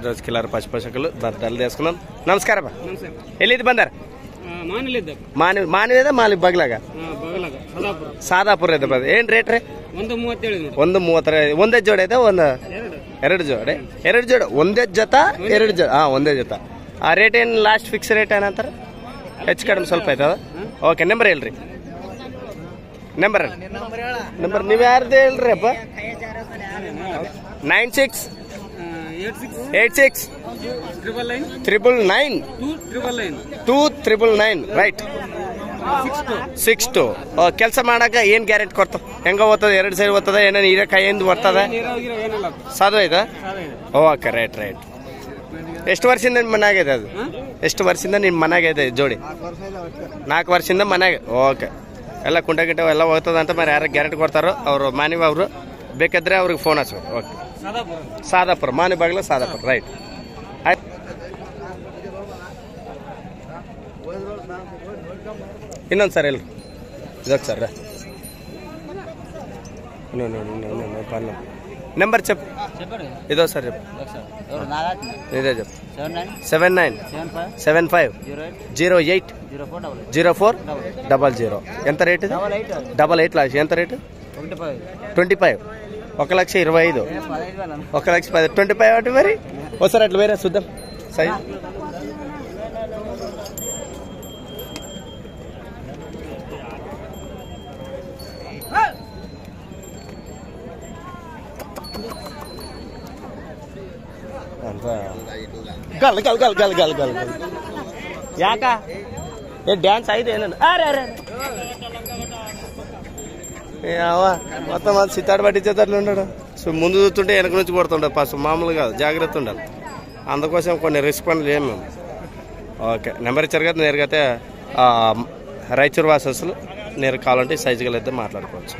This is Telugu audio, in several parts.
ఈరోజు కిల్లర్ పశుపోషకులు ధరలు తీసుకున్నాం. నమస్కారం. ఎల్లిది బందర్ మానివేదా మాలి బగ్లాగా ಸಾದಾಪುರ ಇದೆ ಬದ ಏನ್ ರೇಟ್ ರೀ? 137 ಒಂದೇ ಜೋಡಿ ಇದೆ ಎರಡು ಜೋಡಿ ಒಂದೇ ಜೊತ ಎರಡು ಜೋಡಿ ಒಂದೇ ಜೊತ ಆ ರೇಟ್ ಏನು ಲಾಸ್ಟ್ ಫಿಕ್ಸ್ ರೇಟ್ ಏನಂತಾರೆ? ಹೆಚ್ಚು ಕಡಿಮೆ ಸ್ವಲ್ಪ ಆಯ್ತದ. ಓಕೆ ನಂಬರ್ ಹೇಳ್ರಿ. ನಂಬರ್ ನೀವು ಯಾರ್ದು ಹೇಳ್ರಿ ಅಪ್ಪ? 9686999299 ರೈಟ್ 62. ಕೆಲಸ ಮಾಡಾಕ ಏನ್ ಗ್ಯಾರಂಟಿ ಕೊಡ್ತಾವ? ಹೆಂಗ ಓದ್ತದ? 2 ಸೈಡ್ ಓದ್ತದ? ಏನ ನೀರಕಾಯಿ ಎಂದು ಬರ್ತದ? ಸಾಧು ಆಯ್ತಾ? Okay right. ಎಷ್ಟು ವರ್ಷದಿಂದ ನಿಮ್ಮ ಮನೆಯಾಗಿದೆ ಅದು? ಎಷ್ಟು ವರ್ಷದಿಂದ ನಿಮ್ಮ ಮನೆಯಾಗಿದೆ ಜೋಡಿ? 4 ವರ್ಷದಿಂದ ಮನೆಯಾಗ. ಓಕೆ. ಎಲ್ಲ ಕುಂಟ ಗಿಂಟ ಎಲ್ಲ ಹೋಗ್ತದ ಅಂತ మరి ಯಾರು ಗ್ಯಾರಂಟಿ ಕೊಡ್ತಾರೋ ಅವರು ಮಾನಿವ ಅವರು ಬೇಕಾದ್ರೆ ಅವ್ರಿಗೆ ಫೋನ್ ಹಚ್ಬೇಕು. ಓಕೆ. ಸಾದಾಪುರ ಮಾನಿ ಬಾಗ್ಲ ಸಾದಾಪುರ ರೈಟ್. ಆಯ್ತು. ಇನ್ನೊಂದು ಸರ್ ಎಲ್ರಿ ಇದಕ್ಕೆ ಸರ್ నెంబర్ చెప్పు. ఇదో సార్ చెప్పు. ఇదే చెప్పు. 7975080400. ఎంత రేటు? 88 లాస్ట్. ఎంత రేటు? 25. 1,25,000. 1,10,000. 25 ఒకటి మరి ఒకసారి అట్లా వేరే చూద్దాం సై. గల్ గల్ గల్ గల్ గల్ గల్ యాక ఏ డ్యాన్స్ అయితే మొత్తం అది సితాడు పట్టించేటట్లు ఉండడు. సో ముందు చూస్తుంటే వెనక నుంచి కొడుతుండే ఫస్ట్ మామూలు కాదు, జాగ్రత్త ఉండాలి. అందుకోసం కొన్ని రిస్క్ పనులు ఏం మేము. ఓకే. నెంబర్ ఇచ్చారు కదా, నేరుగా అయితే రాయచూరు వాసస్సులు నేరు కావాలంటే సైజుగా అయితే మాట్లాడుకోవచ్చు.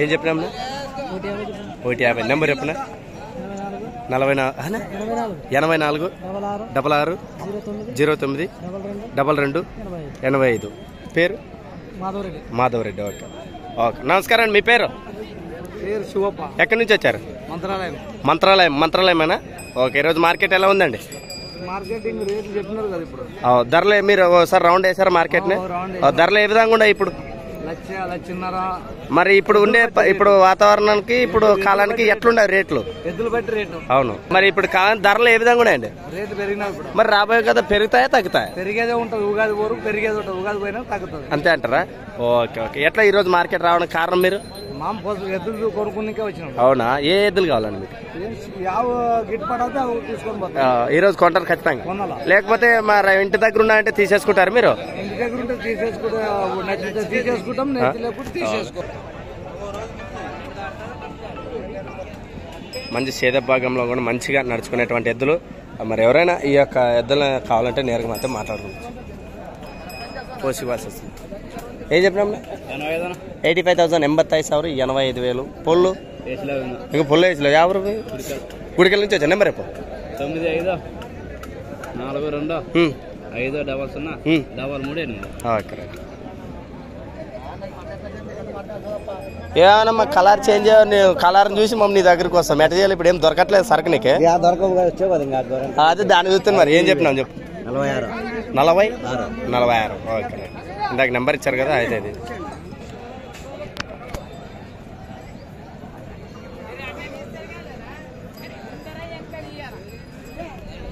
ఏం చెప్పినా? 150. నెంబర్ చెప్పినా? 84 66 09 22 పేరు? మాధవరెడ్డి. ఓకే. నమస్కారం అండి. మీ పేరు? శివప్ప. ఎక్కడి నుంచి వచ్చారు? మంత్రాలయమేనా? ఓకే. ఈరోజు మార్కెట్ ఎలా ఉందండి? మార్కెటింగ్ రేట్లు చెప్పినారు కదా ఇప్పుడు. ధరలు మీరు ఒకసారి రౌండ్ వేసారా మార్కెట్ ని? ధరలు ఏ విధంగా ఉన్నాయి ఇప్పుడు? మరి ఇప్పుడు వాతావరణానికి ఇప్పుడు కాలానికి ఎట్లుండే రేట్లు? ఎద్దులు బట్టి రేట్లు. అవును. మరి ఇప్పుడు ధరలు ఏ విధంగా ఉన్నాయండి? రేట్లు పెరిగినాయి. మరి రాబోయే కదా పెరుగుతాయా తగ్గుతాయా? పెరిగేదే ఉంటుంది. ఉగాది వరకు పెరిగేది ఉంటుంది. ఉగాది పోయినా తగ్గుతుంది. అంతే అంటారా? ఓకే. ఎట్లా ఈ రోజు మార్కెట్ రావడానికి కారణం? మీరు ఎద్దులు కొనుక్కునికే వచ్చినాం. అవునా? ఏ ఎద్దులు కావాలండి మీకు? ఈ రోజు కొంటారు ఖచ్చితంగా? లేకపోతే మరి ఇంటి దగ్గర ఉన్నాయంటే తీసేసుకుంటారు మీరు? ఇంటి దగ్గర ఉంటే తీసేసుకుంటాం. మంచి సేద భాగంలో కూడా మంచిగా నడుచుకునేటువంటి ఎద్దులు. మరి ఎవరైనా ఈ యొక్క ఎద్దులు కావాలంటే నేరుగా మాత్రం మాట్లాడుకోవచ్చు. పోసివాస ఏం చెప్పినా? 85,000 85,000 85,000. పొల్లు ఇంకా పొల్లు వేసలే. ఎవరు గుడికెళ్ళ నుంచి వచ్చా? నెంబర్ ఎప్పుడు? 95425003. ఓకే. ఏమన్నా కలర్ చేంజ్ కలర్ చూసి మమ్మల్ని నీ దగ్గరికి వస్తాం. ఎట్ట చేయాలి? ఇప్పుడు ఏం దొరకట్లేదు సరుకు నీకే. అదే దాన్ని చూస్తాను. మరి ఏం చెప్పినావు చెప్పు. 46. ఓకే. ఇందాక నెంబర్ ఇచ్చారు కదా, అయితే అది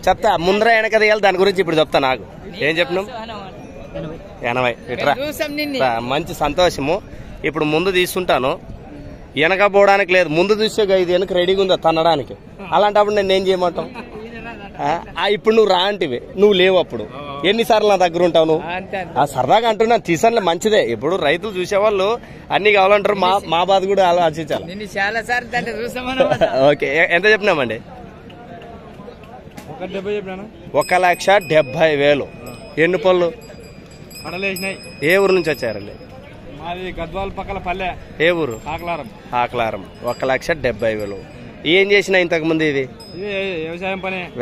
చెప్తా. ముందర వెనక తీయాలి దాని గురించి ఇప్పుడు చెప్తా. నాకు ఏం చెప్పినాం? 80. ఇట్రా మంచి సంతోషము. ఇప్పుడు ముందు తీసుకుంటాను, వెనక పోవడానికి లేదు. ముందు చూస్తే ఇది వెనక రెడీగా ఉందా తన్నడానికి. అలాంటప్పుడు నేను ఏం చేయమంటావు? ఇప్పుడు నువ్వు రా అంటివి, నువ్వు లేవు. అప్పుడు ఎన్నిసార్లు నా దగ్గర ఉంటావు నువ్వు? సరదాగా అంటున్నాను. తీసానులే, మంచిదే. ఇప్పుడు రైతులు చూసేవాళ్ళు అన్ని కావాలంటారు. మా బాధ కూడా ఆలోచించాలి. ఓకే. ఎంత చెప్పినామండి? 1,70,000. ఎన్ని పళ్ళు? ఏ ఊరు నుంచి వచ్చారండి? గద్వాల పక్కల పల్లె. ఏ ఊరు? ఆకలారం. 1,70,000. ఏం చేసినా ఇంతకు ముందు? ఇది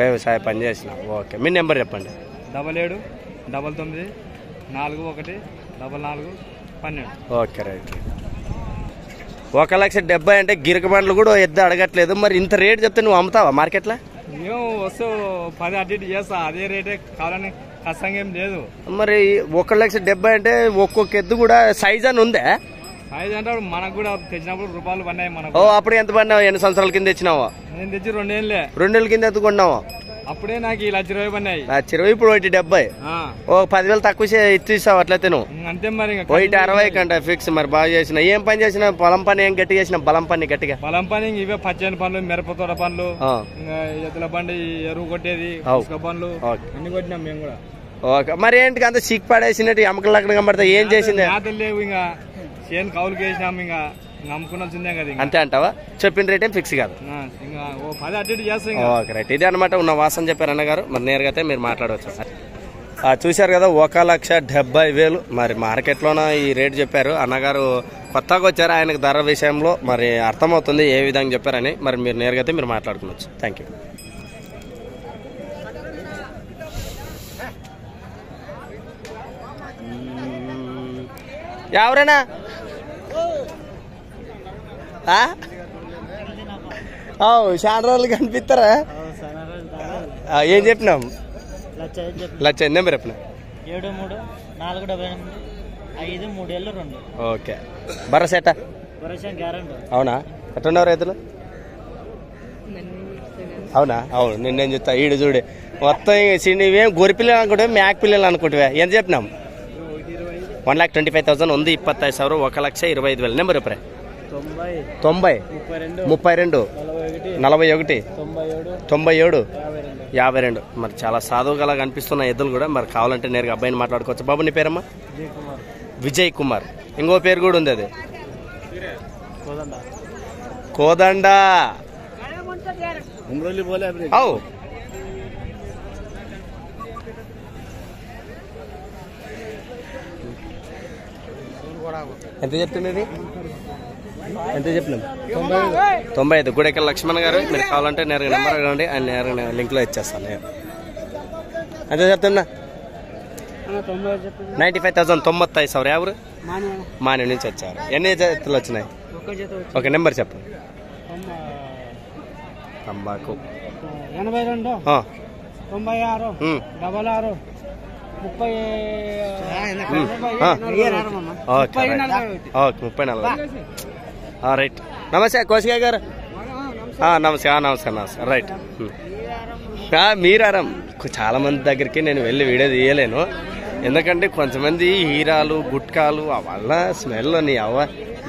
వ్యవసాయ పని చేసిన. ఓకే. మీ నెంబర్ చెప్పండి. 77 99 41 44 12. Okay right. 1,70,000 అంటే గిరక బండ్లు కూడా ఎద్దు అడగట్లేదు. మరి ఇంత రేట్ చెప్తే నువ్వు అమ్ముతావా మార్కెట్లో? మేము వస్తూ 10 అటు ఇటు చేస్తా, అదే రేటే కావాలని కష్టంగా ఏం లేదు. మరి 1,70,000 అంటే ఒక్కొక్క ఎద్దు కూడా సైజ్ అని ఉందా? సైజ్ అంటే మనకు కూడా తెచ్చినప్పుడు రూపాయలు పడినాయి మనకు. ఓ అప్పుడు ఎంత పడినావు? ఎన్ని సంవత్సరాల కింద తెచ్చినావా? నేను తెచ్చి 2 ఏళ్ళే. 2 ఏళ్ళ కింద ఎత్తుకున్నావా? అప్పుడే నాకు ఈ 1,20,000 పడినాయి. 1,20,000 ఇప్పుడు 1,70,000. ఓ 10,000 తక్కువ ఇస్తావు అట్లయితే నువ్వు? అంతే మరి. 1,60,000 కంటే ఫిక్స్. మరి బాగా చేసిన. ఏం పని చేసిన? పొలం పని ఏం గట్టిగా చేసిన? బలం పని గట్టిగా? బలం పని ఇవే పచ్చని పనులు, మిరపతోట పనులు, ఎద్దుల బండి ఎరువు కొట్టేది, ఇసుక పనులు అన్ని కొట్టినాం మేము కూడా. ఓకే. మరి ఏంటి అంత సిక్ పడేసినట్టు ఎముకలు అక్కడ కనబడతాయి? ఏం చేసింది? మేతలు లేవు, ఇంకా చేను కౌలుకి వేసినాం, ఇంకా అమ్ముకున్నాల్సిందే కదా. అంతే అంటావా? చెప్పిన రేట్ ఏం ఫిక్స్ కాదు. ఇంకా 10 అటు ఇటు చేస్తాం. Okay right. ఇదే అనమాట ఉన్న వాసన చెప్పారు అన్నగారు. మరి నేరుగా అయితే మీరు మాట్లాడవచ్చు. చూశారు కదా 1,70,000 మరి మార్కెట్లోన ఈ రేట్ చెప్పారు అన్నగారు. కొత్తగా వచ్చారు, ఆయనకు ధర విషయంలో మరి అర్థమవుతుంది ఏ విధంగా చెప్పారని. మరి మీరు నేరుగా అయితే మీరు మాట్లాడుకోవచ్చు. Thank you. ఎవరైనా చాలా రోజులు కనిపిస్తారా? ఏం చెప్పినాం? 1,00,000 నెంబర్ చెప్పిన 73 ఓకే. భరోసేట అవునా? ఎట్టున్నావు రైతులు? అవునా? అవును. నిన్నేం చెప్తా ఈడు చూడే మొత్తం ఇవేం గొర్రె పిల్లలు అనుకుంటే మేక పిల్లలు అనుకుంటే ఎంత చెప్పినాం? 1,25,000 ఉంది. 25,000 1,25,000 నెంబర్ చెప్పరా? 90 32 41 97 52. మరి చాలా సాధువుగా కనిపిస్తున్న ఎద్దులు కూడా. మరి కావాలంటే నేరుగా అబ్బాయిని మాట్లాడుకోవచ్చు. బాబు నీ పేరమ్మా? విజయ్ కుమార్. ఇంకో పేరు కూడా ఉంది, అది కోదండ. అవు ఎంత చెప్తున్నది? ఎంత చెప్పినాం? 95. గుడెకల్ లక్ష్మణ్ గారు. మీరు కావాలంటే నేరుగా నెంబర్ అడగండి, ఆయన నేరుగా లింక్లో ఇచ్చేస్తాను. ఎంత చెప్తున్నా? 95,000 95,000. ఎవరు? మానే నుంచి వచ్చారు. ఎన్ని జతలు వచ్చినాయి? ఒక నెంబర్ చెప్పండి. తంబాకు 82 96 66 30 రైట్. నమస్తే కోసిగా గారు. నమస్కారం నమస్కారం. రైట్. మీరారం. చాలా మంది దగ్గరికి నేను వెళ్ళి వీడియో తీయలేను, ఎందుకంటే కొంతమంది హీరాలు గుట్కాలు వల్ల స్మెల్ నీ అవ్వ.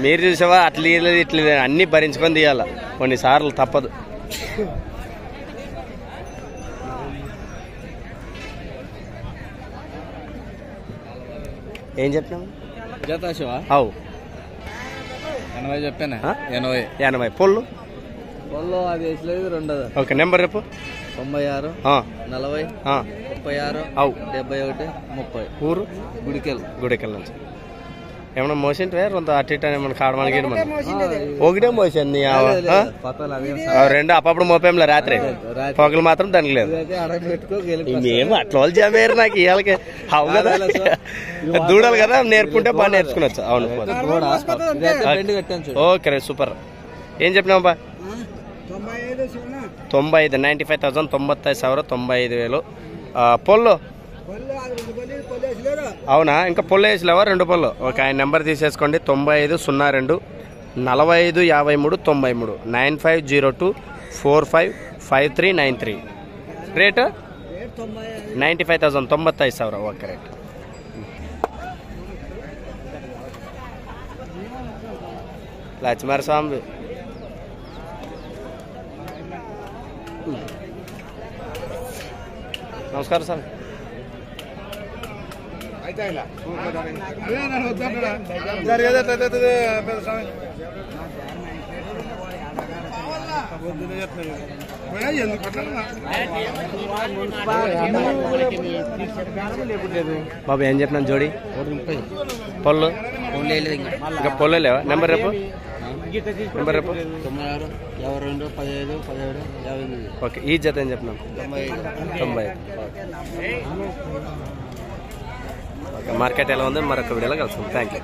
మీరు చూసావా? అట్లా ఇట్లా అన్ని భరించుకొని తీయాల, కొన్నిసార్లు తప్పదు. ఏం చెప్పినాము? అవు 80 చెప్పాను. 80 పొల్లు అది వేసలేదు 2. ఓకే. నెంబర్ రేపు 96 40 36 71 30. ఊరు? గుడికెల్ నుంచి. ఏమన్నా మోసింటే కొంత అటు ఇటు ఏమన్నా కాడమని ఒకటే మోసింది. 2 అప్పుడు మోపేంలే రాత్రి. పొగలు మాత్రం దానికి లేదు. మేము అట్లా వాళ్ళు చెప్పారు నాకు ఇవాళకి. అవు కదా, దూడలు కదా, నేర్పుకుంటే బాగా నేర్చుకునొచ్చు. అవును. Okay super. ఏం చెప్పినామబ్బా? 95 95,000 95,000 95,000. పొల్లు అవునా? ఇంకా పొల్లు వేసలేవా? 2 పొల్లు. ఓకే. ఆయన నెంబర్ తీసేసుకోండి. 9502 45 53 93 9502 45 5393. Rate 95,000 95,000. Okay right. Lakshmana Swamy. నమస్కారం సార్. బాబు ఏం చెప్పినాను? జోడి పొల్లు ఇంకా పొల్లు లేవా? నెంబర్ రేపు నెంబర్ రేపు 96 52 15 17 58. ఓకే. ఈ జత ఏం చెప్పినాం? 95. ఓకే. మార్కెట్ ఎలా ఉంది మరొక వీడియోలో కలుస్తాం. Thank you.